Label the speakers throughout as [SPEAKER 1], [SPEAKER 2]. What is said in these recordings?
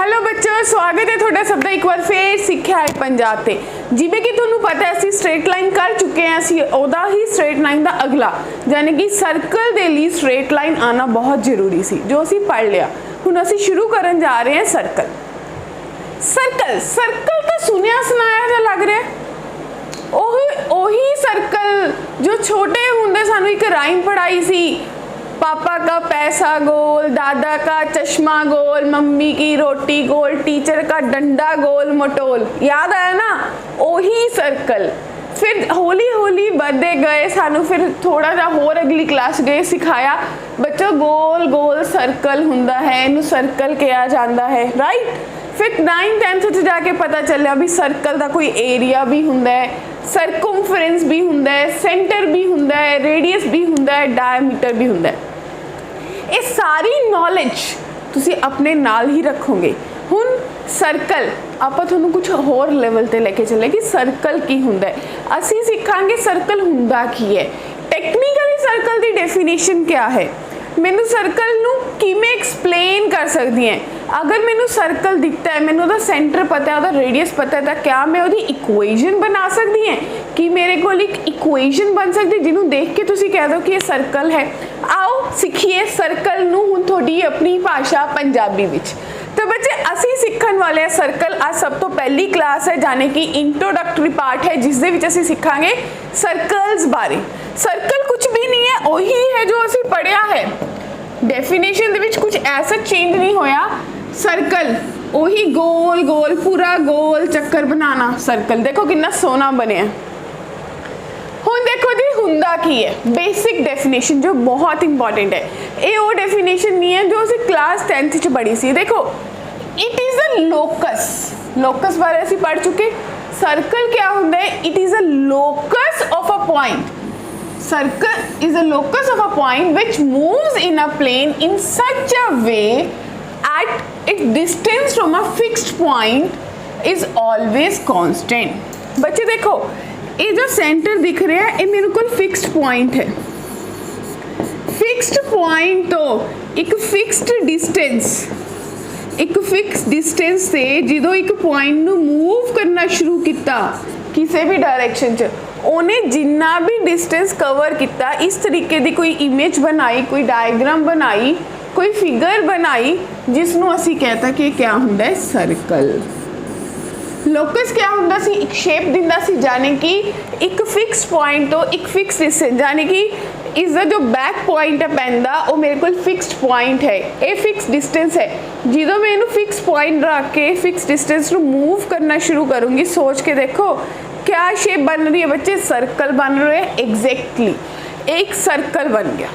[SPEAKER 1] Hello बच्चों, स्वागत है थोड़ा सब का एक बार फिर सिक्ख्या है पंजाब ते। जिवें कि तुहानूं पता है असीं स्ट्रेट लाइन कर चुके हैं, असीं ओहदा ही स्ट्रेट लाइन का अगला यानी कि सर्कल के लिए स्ट्रेट लाइन आना बहुत जरूरी सी, जो असीं पढ़ लिया। हुण असीं शुरू करन जा रहे हैं सर्कल। सर्कल सर्कल तो सुनिया सुनाया जा लग रहा है, ओही सर्कल जो छोटे हुंदे सानूं एक राइम पढ़ाई सी, पापा का पैसा गोल, दादा का चश्मा गोल, मम्मी की रोटी गोल, टीचर का डंडा गोल मटोल। याद आया ना? ओही सर्कल। फिर हौली हौली बढ़ते गए, सानू फिर थोड़ा जा होर अगली क्लास गए सिखाया बच्चों गोल गोल सर्कल हुंदा है, इनू सर्कल कहा जाता है, राइट। फिर 9th 10th जाके पता चलिया भी सर्कल का कोई एरिया भी हुंदा है, सरकमफरेंस भी हुंदा है, सेंटर भी हुंदा है, रेडियस भी हुंदा है, डायमीटर भी हुंदा है। ये सारी नॉलेज तुसी अपने नाल ही रखोगे। हुण सर्कल आपां तुहानूं कुछ होर लेवल ते लेके चले कि सर्कल की हुंदा है। असीं सिखांगे सर्कल हुंदा की है, टेक्निकली सर्कल की डेफिनेशन क्या है, मैनू सर्कल नू किवें एक्सप्लेन कर सकती हैं। अगर मैनू सर्कल दिखता है, मैनू उसदा सेंटर पता है, उसदा रेडियस पता है, तो क्या मैं उसकी इक्वेशन बना सकती हैं कि मेरे को एक इक्वेशन बन सकती है जिन्होंने देख के तुसी कह दो कि ये सर्कल है। आओ सीखिए सर्कल नू हुण थोड़ी अपनी भाषा पंजाबी विच। तो बच्चे असी सीखण वाले हैं सर्कल। आज सब तो पहली क्लास है जाने कि इंट्रोडक्टरी पार्ट है, जिस दे विच असी सीखांगे सर्कल्स बारे। सर्कल कुछ भी नहीं है, वही है जो असी पढ़िया है। डेफिनेशन दे विच कुछ ऐसा चेंज नहीं होया। सर्कल वही गोल गोल पूरा गोल चक्कर बनाना सर्कल। देखो कितना सोहना बनिया। हुण देखो जी हुंदा की है, बेसिक डेफिनेशन जो बहुत इंपॉर्टेंट है। ये वो डेफिनेशन नहीं है जो असी क्लास 10th च पढ़ी सी। देखो it is a locus, locus बारे असी पढ़ चुके। सर्कल क्या हुंदा है? It is a locus of a point. Circle is a locus of a point which moves in a plane in such a way at its distance from a fixed point is always constant। बच्चे देखो ये जो centre दिख रहा है ये मेरे को फिक्स्ड पॉइंट है। फिक्स्ड पॉइंट तो एक फिक्स्ड डिस्टेंस से जो एक पॉइंट नू मूव करना शुरू किया किसी भी डायरेक्शन च, उन्हें जिन्ना भी डिस्टेंस कवर किया, इस तरीके की कोई इमेज बनाई, कोई डायग्राम बनाई, कोई फिगर बनाई जिसनों असी कहता कि क्या हुंदा है सर्कल। लोकस क्या हुंदा सी? एक शेप दिंदा सी, जाने कि एक फिक्स पॉइंट तो एक फिक्स डिस्टेंस, जाने कि इसका जो बैक पॉइंट है पैंदा वो मेरे को फिक्स्ड पॉइंट है, ये फिक्स डिस्टेंस है। जो मैं इन्हू फिक्स पॉइंट रख के फिक्स डिस्टेंस को मूव करना शुरू करूँगी, सोच के देखो क्या शेप बन रही है बच्चे? सर्कल बन रहे हैं। एग्जैक्टली एक सर्कल बन गया।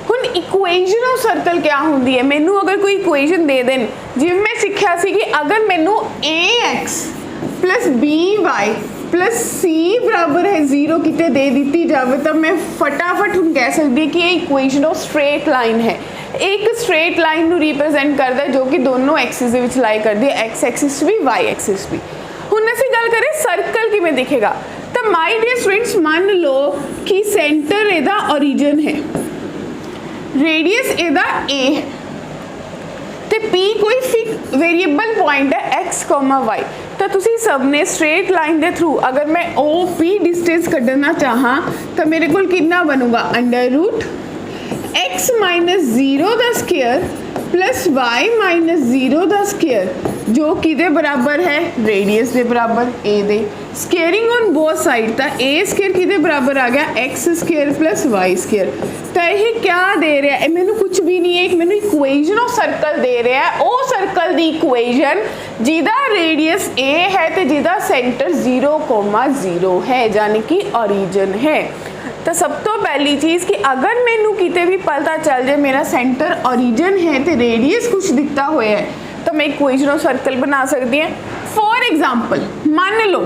[SPEAKER 1] हुण इक्वेशन ऑफ सर्कल क्या होंदी है? मैनू अगर कोई इक्वेशन दे देन, जिवें मैं सीखिया सी कि अगर मैनू ax plus by plus c बराबर है 0 किते दे दी जाए, तो मैं फटाफट हुण कह सकती कि ये इक्वेशन ऑफ स्ट्रेट लाइन है। एक स्ट्रेट लाइन नू रिप्रेजेंट करता है जो कि दोनों एक्सिस दे विच लाई करदी है, एक्स एक्सिस भी वाई एक्सिस भी। हुण असीं गल करें सर्कल किवें दिखेगा, तो माय डियर स्टूडेंट्स मान लो कि सेंटर इहदा ओरिजिन है, रेडियस इहदा a है, तो p कोई फिक्स वेरिएबल पॉइंट है x, y। तो तुसी सबने स्ट्रेट लाइन के थ्रू अगर मैं OP डिस्टेंस कढ़ना चाहा तो मेरे को कितना बनूगा? Under root x minus 0 the square plus y minus 0 the square, जो किदे बराबर है? रेडियस के बराबर a दे। स्केयरिंग ऑन बोथ साइड, तो a स्क्वायर किदे बराबर आ गया? x square plus y square. तो ये क्या दे रहा है? मैनू कुछ भी नहीं है, एक मैनू इक्वेशन ऑफ सर्कल दे रहा है। वो सर्कल की इक्वेशन जिदा रेडियस a है तो जिदा सेंटर 0,0 है, यानी कि ओरिजिन है। तो सब तो पहली चीज़ कि अगर मैनू किते भी पता चल जाए मेरा सेंटर ओरिजिन है तो रेडियस कुछ दिखता हुआ है, तो मैं इक्वेशन ऑफ सर्कल बना सकती हैं। फॉर एग्जाम्पल मान लो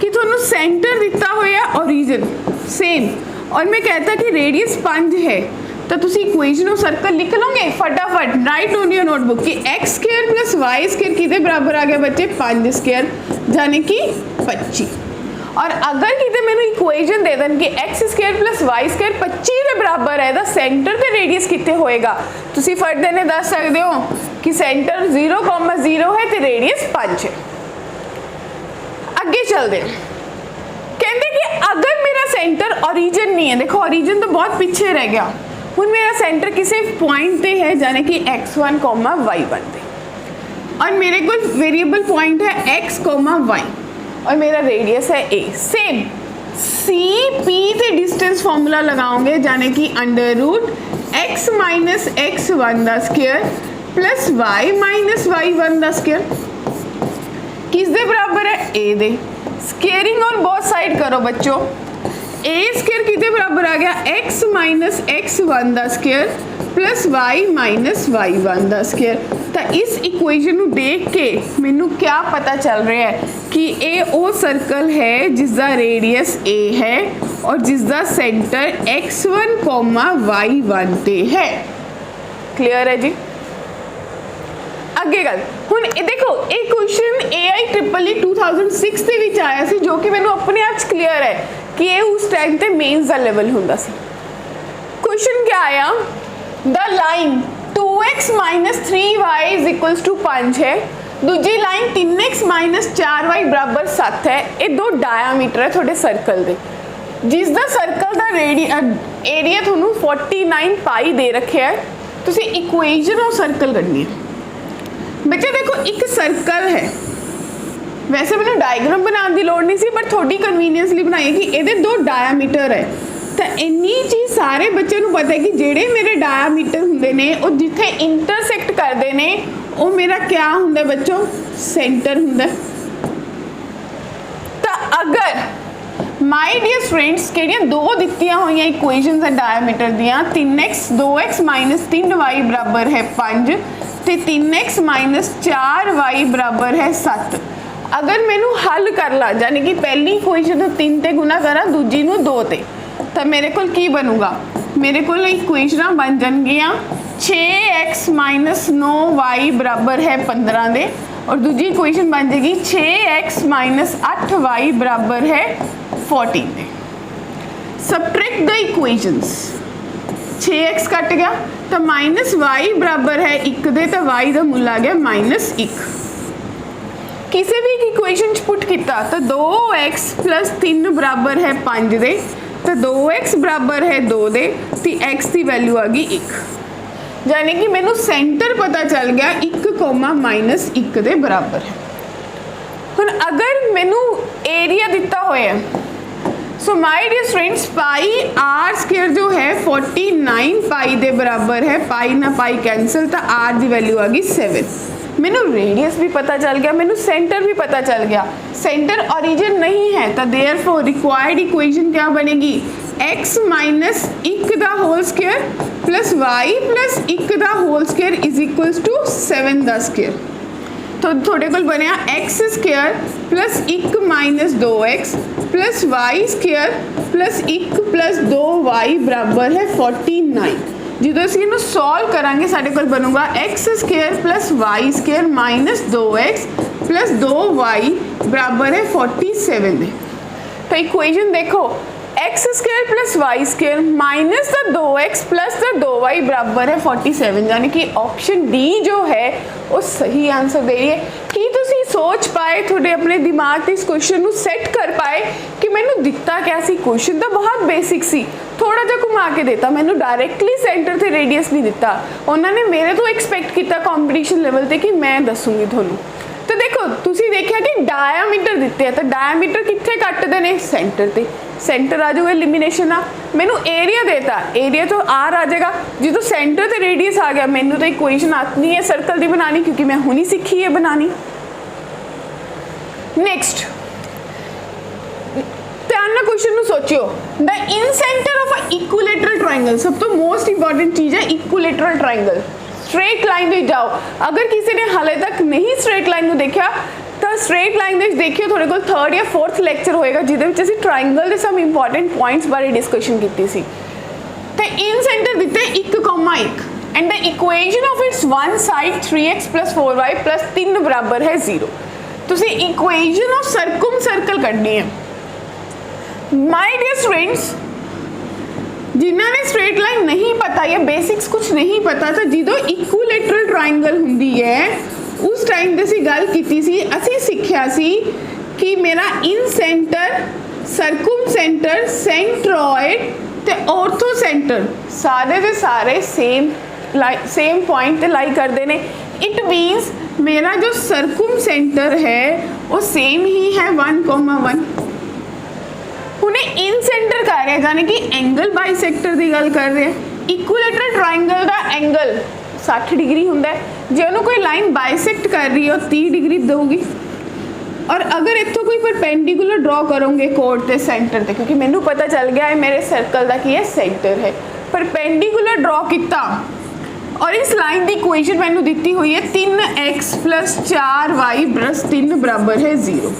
[SPEAKER 1] कि थोनू सेंटर दिखता हुआ ओरिजिन सेम, और मैं कहता कि रेडियस 5 है, तो तुसी इक्वेशन ऑफ सर्कल लिख लोगे फटाफट, राइट ऑन योर नोटबुक कि x square plus y square किदे बराबर आ गया बच्चे? 5 स्क्वायर, यानी कि 25। और अगर किते मैंने इक्वेशन दे देन कि x square plus y square 25 के बराबर है तो सेंटर ते रेडियस कितने होएगा तुसी फट देने दस सकते हो कि सेंटर 0,0 है तो रेडियस 5 है। आगे चलते कहते कि अगर मेरा सेंटर ओरिजिन नहीं है, देखो ओरिजिन तो बहुत पीछे रह गया, हुण मेरा सेंटर किसी पॉइंट पे है जाने कि x1, y1 पे, और मेरे को वेरिएबल पॉइंट है x, y और मेरा रेडियस है a। सेम सी पी से डिस्टेंस फॉर्मूला लगाओगे जाने कि under root x minus x1 दा square plus y minus y1 दा स्क्वायर किस दे बराबर है a दे। स्केयरिंग और बोथ साइड करो बच्चों, a स्क्वायर कितने बराबर आ गया x माइनस x1 दा square plus y minus y1 दा स्क्वायर। तो इस इक्वेशन को देख के मैनू क्या पता चल रहा है कि ये वो सर्कल है जिसका रेडियस a है और जिसका सेंटर x1, y1 ते है। क्लियर है जी। अगे गल हुण देखो ये क्वेश्चन AI-EEE 2006 ਦੇ ਵਿੱਚ ਆਇਆ ਸੀ जो कि मैनू अपने आप क्लियर है कि ये उस टाइम ते मेन्स का लेवल हुंदा सी। क्वेश्चन क्या आया, the line 2x minus 3y is equals to 5 है, दूजी लाइन 3x माइनस 4y बराबर 7 है। ये दो डायामीटर है थोड़े सर्कल दे जिसका सर्कल का एरिया थोनू 49 पाई दे रखे है। तुसी इक्वेशन ऑफ सर्कल करनी है बच्चे। देखो एक सर्कल है, वैसे मैंने डायग्राम बनाने की लोड़ नहीं सी पर थोड़ी कन्वीनियंस लिए बनाई कि ये दो डायामीटर है। तो इन्नी चीज़ सारे बच्चे को पता है कि जेड़े मेरे डायामीटर होंगे ने वो जिथे इंटरसेक्ट करते हैं वो मेरा क्या होंगे बच्चों, सेंटर होंगे। तो अगर माय डियर स्टूडेंट्स कि दो दित्तियां हुई इक्वेशंस है डायामीटर दियां 3x 2x माइनस 3y बराबर है 5 तो 3x माइनस 4y बराबर है 7। अगर मैनू हल कर ला यानी कि पहली इक्वेशन को 3 ते गुना करा दूजी नू 2 ते तो मेरे को की बनूगा, मेरे को इक्वेशन बन जाएगियाँ 6x माइनस 9y बराबर है 15 दे और दूजी इक्वेशन बन जाएगी 6x माइनस 8y बराबर है 14 दे। Subtract the equations, 6x cut गया तो माइनस y बराबर है 1 दे तो y का मुल आ गया माइनस 1। किसी भी इक्वेशन पुट किया तो 2x प्लस 3 बराबर है 5 दे तो 2x बराबर है 2 दे तो x की वैल्यू आ गई 1, यानी कि मैनू सेंटर पता चल गया 1, माइनस 1 दे बराबर है। हुण अगर मैनू एरिया दिता होया so my dear students pi r square जो है 49 पाई दे बराबर है, पाई ना पाई कैंसिल तो आर की वैल्यू आ गई 7। मैनू रेडियस भी पता चल गया, मैनू सेंटर भी पता चल गया। सेंटर ओरिजिन नहीं है तो देयरफॉर रिक्वायर्ड इक्वेशन क्या बनेगी, x माइनस 1 दा whole square plus y plus 1 दा whole square is equals to 7 दा स्क्वायर। तो थोड़े को बनया x square plus 1 minus 2x plus y square plus 1 plus 2y बराबर है 49। जो असीं इहनूं सॉल्व करांगे साडे कोल बनूगा x square plus y square minus 2x plus 2y बराबर है 47 दे। तो इक्वेशन देखो x square plus y square minus the 2x plus the 2y बराबर है 47, यानी कि ऑप्शन डी जो है वो सही आंसर दे रही है। कि तुसी सोच पाए थोड़े अपने दिमाग से इस क्वेश्चन को सेट कर पाए कि मैनू दिता क्या सी, क्वेश्चन तो बहुत बेसिक सी, थोड़ा जा घुमा के देता, मैनू डायरेक्टली सेंटर से रेडियस नहीं दिता, उन्होंने मेरे तो एक्सपैक्ट किया कॉम्पीटिशन लेवल पर कि मैं दसूँगी थोनू। तो देखो तुसी देखिया कि डायामीटर दिते हैं तो डायामीटर कितने कटते हैं, सेंटर से, सेंटर आ जाऊगा एलिमिनेशन आ। मैनू एरिया देता, एरिया तो आर आ जाएगा, जो सेंटर से रेडियस आ गया मैनू तो इक्वेशन आती है सर्कल की बनानी क्योंकि मैं हुणी सीखी है बनानी। नेक्स्ट ध्यान ना क्वेश्चन सोचियो, the in centre of a equilateral triangle, सब तो मोस्ट इंपॉर्टेंट चीज है इक्विलेटरल ट्रायंगल। स्ट्रेट लाइन में जाओ, अगर किसी ने हाले तक नहीं स्ट्रेट लाइन को देखा तो स्ट्रेट लाइन में देखियो थोड़े को 3rd या 4th लेक्चर होएगा जिहदे असीं ट्रायंगल के सम इंपॉर्टेंट पॉइंट्स बारे डिस्कशन की सी। तो इन सेंटर दिते 1,1 and the equation of its one side 3x plus 4y plus 3 बराबर है 0। तुसीं इक्वेशन ऑफ सर्कम सर्कल करनी है, माय डियर स्टूडेंट्स, जिन्होंने स्ट्रेट लाइन नहीं पता या बेसिक्स कुछ नहीं पता, तो जो इक्विलेटरल ट्रायंगल होंदी है उस टाइम ते असीं गल कीती सी, असीं सिक्ख्या सी कि मेरा इन सेंटर, सर्कुम सेंटर, सेंट्रॉइड ते ऑर्थो सेंटर सारे दे सारे सेम पॉइंट ते लाई करते हैं। इट मीन्स मेरा जो सर्कुम सेंटर है वो सेम ही है 1,1। उन्हें इन सेंटर कर रहे हैं, यानी कि एंगल बाइसेक्टर की गल कर रहे हैं। इक्विलेटरल ट्रायंगल का एंगल 60 डिग्री होंदा है, जे उन्होंने कोई लाइन बाइसेक्ट कर रही है 30 डिग्री देगी। और अगर इतों कोई परपेंडिकुलर ड्रॉ करोगे कोड के सेंटर से, क्योंकि मैनू पता चल गया है मेरे सर्कल का की है सेंटर है, परपेंडिकुलर ड्रॉ किया और इस लाइन की इक्वेशन मैनू दी हुई है 3x + 4y + 3 बराबर है 0।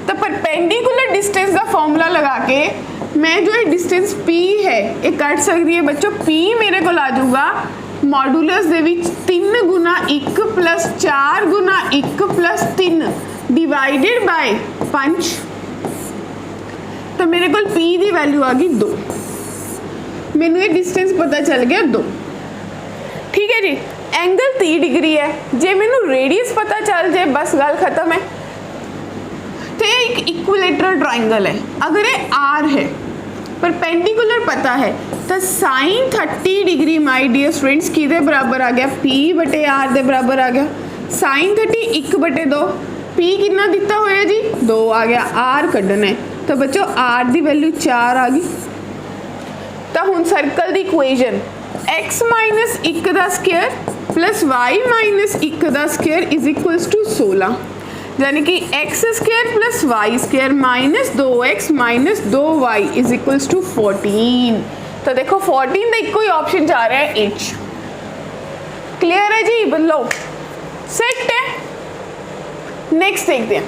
[SPEAKER 1] तो परपेंडिकुलर डिस्टेंस का फॉर्मूला लगा के मैं जो ये डिस्टेंस p है ये कट सकती है बच्चों। p मेरे को आ जाऊगा मॉडुलस दे विच 3 × 1 + 4 × 1 + 3 डिवाइडेड बाय 5। तो मेरे को p की वैल्यू आ गई 2। मैनू ये डिस्टेंस पता चल गया 2। ठीक है जी, एंगल 30 डिग्री है, जे मैनू रेडियस पता चल जाए बस गल खत्म है। तो ये एक इक्विलेटरल ट्रायंगल है। अगर ये r है, परपेंडिकुलर पता है, तो sine 30 degree my dear students किदे बराबर आ गया, p/r दे बराबर आ गया। साइन 30 1/2, p कितना दिता होया जी 2 आ गया, r कढ़ना है। तो बच्चों r की वैल्यू 4 आ गई। तो हुण सर्कल की इक्वेशन x - 1 का स्क्वायर + y - 1 का स्क्वायर = 16, यानी कि x² + y² - 2x - 2y = 14। तो देखो 14 का एक ही ऑप्शन जा रहा है H। क्लियर है जी, बोलो सेट है। नेक्स्ट देखते हैं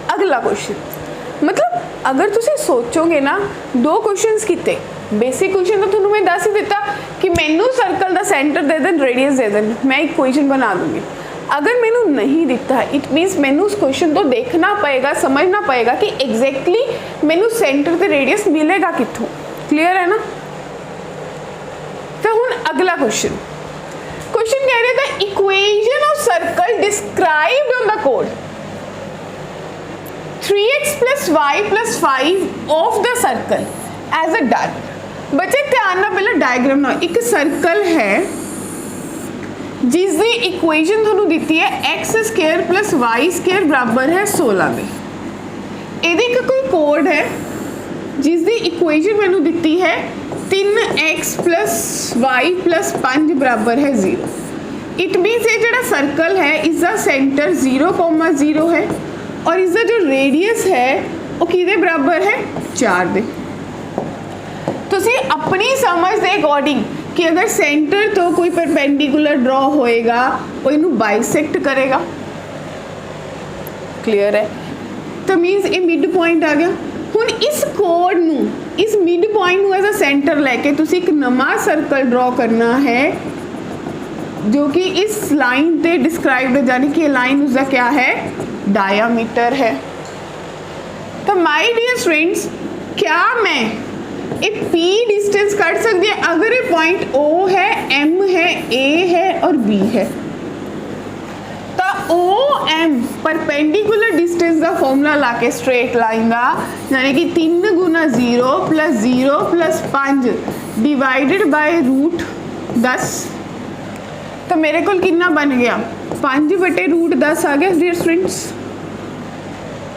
[SPEAKER 1] अगला क्वेश्चन। मतलब अगर तुम सोचोगे ना, 2 क्वेश्चंस किते, बेसिक क्वेश्चन तो तुम्हें मैं दस ही दिता कि मैनू सर्कल का सेंटर दे दें, रेडियस दे दें, मैं एक क्वेश्चन बना दूंगी। अगर मैनू नहीं दिता, इट मीन्स मैनू उस क्वेश्चन तो देखना पड़ेगा, समझना पड़ेगा कि एग्जैक्टली मैनू सेंटर ते रेडियस मिलेगा कित्थों। क्लियर है ना। तो हुण अगला क्वेश्चन कह रहे थे equation of circle described on the कोड 3x + y + 5 of the circle as a diagram. बच्चे ध्यान ना पहले डायग्राम ना, एक सर्कल है जिसकी इक्वेशन थानू दी है x² + y² बराबर है 16 में। ये कोई कोड है जिसकी इक्वेशन मैनू दी है 3x + y + 5 बराबर है 0। इट मीन्स ये जो सर्कल है इसका सेंटर 0,0 है और इसका जो रेडियस है वो किदे बराबर है 4 दे। तुसी अपनी समझ के अकॉर्डिंग कि अगर सेंटर तो कोई परपेंडिकुलर ड्रॉ होएगा वो इनू बाइसेक्ट करेगा। क्लियर है। तो मीन्स ये मिड पॉइंट आ गया। हुण इस कोड नू, इस मिड पॉइंट नू एज अ सेंटर लैके तुसी एक नवा सर्कल ड्रॉ करना है जो कि इस लाइन पे डिस्क्राइब्ड है, यानी कि लाइन उसका क्या है, डायामीटर है। तो माय डियर स्टूडेंट्स, क्या मैं ये P डिस्टेंस काट सकती है? अगर ये पॉइंट O है, M है, A है और B है, तो OM परपेंडिकुलर डिस्टेंस का फॉर्मूला लाके स्ट्रेट लाइन का, यानी कि 3 × 0 + 0 + 5 डिवाइडेड बाय √10। तो मेरे को कितना बन गया 5/√10 आ गया डियर स्टूडेंट्स।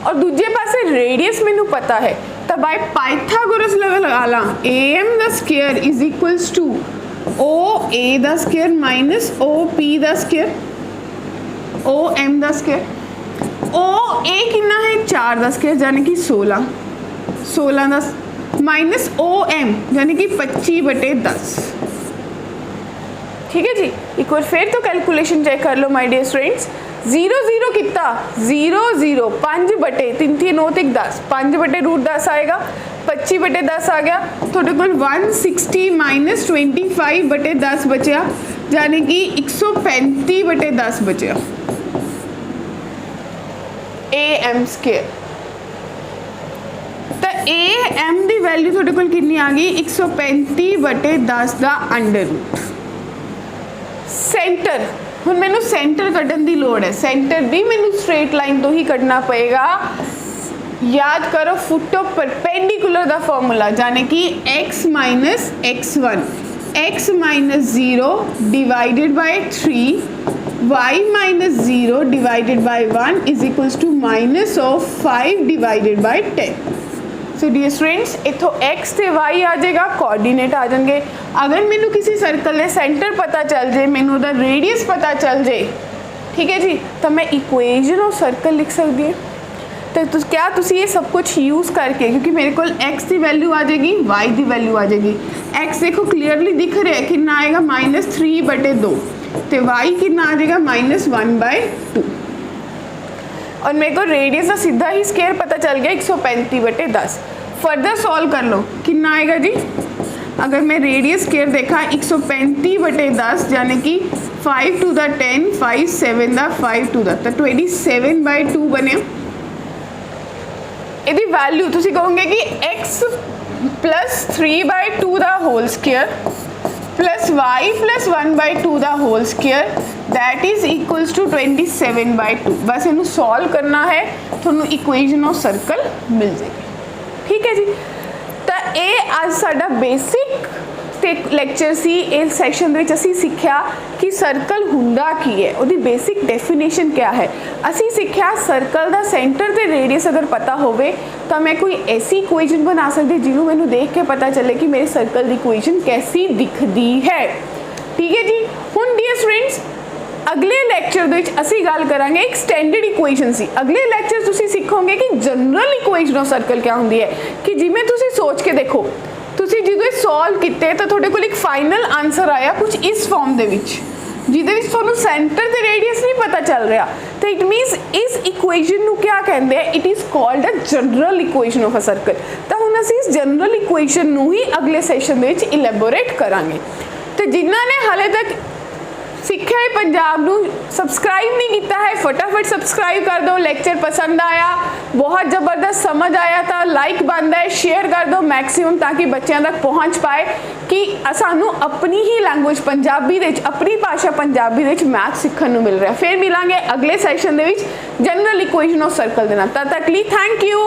[SPEAKER 1] और दूजे पासे रेडियस मैनू पता है, तो बाय पाइथागोरस लगा ला AM² = OA² - OP², OM²। OA कितना है 4² यानी कि 16 माइनस OM यानी कि 25/10। ठीक है जी। एक बार फिर तो कैलकुलेशन चेक कर लो माय डियर स्टूडेंट्स। 0 0 कितना 0 0 5/3 10 5/√10 आएगा, 25/10 आ गया। थोड़े को 160 - 25/10 बचा, यानी कि 135/10 बचा AM²। तो ए एम की वैल्यू थोड़े को कितनी आ गई 135/10 का अंडर रूट। सेंटर हुण मैनू सेंटर कड्ढण की लोड़ है, सेंटर भी मैनू स्ट्रेट लाइन तो ही कड्ढना पएगा। याद करो फुट ऑफ परपेंडिकुलर का फॉर्मूला यानी कि x minus x1 x minus 0 divided by 3 y minus 0 divided by 1 is equals to minus of 5 divided by 10। So dear students इथों x ते y आ जाएगा, कोऑर्डिनेट आ जाएंगे। अगर मैनू किसी सर्कल के सेंटर पता चल जाए, मैनू उहदा रेडियस पता चल जाए, ठीक है जी, तो मैं इक्वेशन ऑफ सर्कल लिख सकती हूँ। तो क्या तुसी ये सब कुछ यूज़ करके, क्योंकि मेरे को x की वैल्यू आ जाएगी, y की वैल्यू आ जाएगी। x देखो क्लियरली दिख रहा है कितना आएगा -3/2 तो y कितना आ जाएगा -1/2 और मेरे को रेडियस का सीधा ही स्केयर पता चल गया 135/10। फर्दर सॉल्व कर लो कितना आएगा जी। अगर मैं रेडियस स्केयर देखा 135/10 यानी कि 5 to the 10 5 7 दा 5 to the तो 27/2 बने। यदि वैल्यू तुसी कहोगे कि x प्लस 3/2 दा whole square plus y plus 1/2 दा whole square that is equals to 27/2। बस इनू सॉल्व करना है, थोनू इक्वेशन ऑफ सर्कल मिल जाएगी। ठीक है जी, तो ये आज साडा बेसिक लैक्चर सी। इस सैक्शन दे विच असीं सीखिया कि सर्कल हुंदा की है, उहदी बेसिक डेफिनेशन क्या है। असीं सीखिया सर्कल दा सेंटर ते रेडियस अगर पता होवे तो मैं कोई ऐसी इक्वेशन बना सकती जिन्हों मैनू देख के पता चले कि मेरे सर्कल की इक्वेशन कैसी दिखती है। ठीक है जी, हुण डियर स्टूडेंट्स अगले लैक्चर दे विच असीं गल करांगे एक स्टैंडर्ड इक्वेशन सी। अगले लैक्चर तुसीं सीखोगे कि जनरल इक्वेशन ऑफ सर्कल क्या हुंदी है, कि जिवें तुसीं सोच के देखो तुसीं जो सॉल्व किए तो थोड़े को एक फाइनल आंसर आया कुछ इस फॉर्म दे विच जिहदे विच तुहानूं सेंटर ते रेडियस नहीं पता चल रहा, तो इट मीनस इस इक्वेशन नूं क्या कहते हैं, it is called a general equation of a circle. तो हुण असीं इस जनरल इक्वेशन नूं ही अगले सैशन दे विच इलैबोरेट करांगे। तो जिन्हां ने हाले तक सिक्ख्या है पंजाब नूं सबसक्राइब नहीं किया है, फटाफट सबसक्राइब कर दो। लेक्चर पसंद आया, बहुत ज़बरदस्त समझ आया तो लाइक बनता है, शेयर कर दो मैक्सिमम ताकि बच्चों तक पहुँच पाए कि सानू अपनी ही लैंग्वेज पंजाबी दे अपनी भाषा पंजाबी दे मैथ सीखने को मिल रहा है। फिर मिलांगे अगले सैशन दे विच जनरल इक्वेशन ऑफ सर्कल दे नाल। तद तक लिए थैंक यू।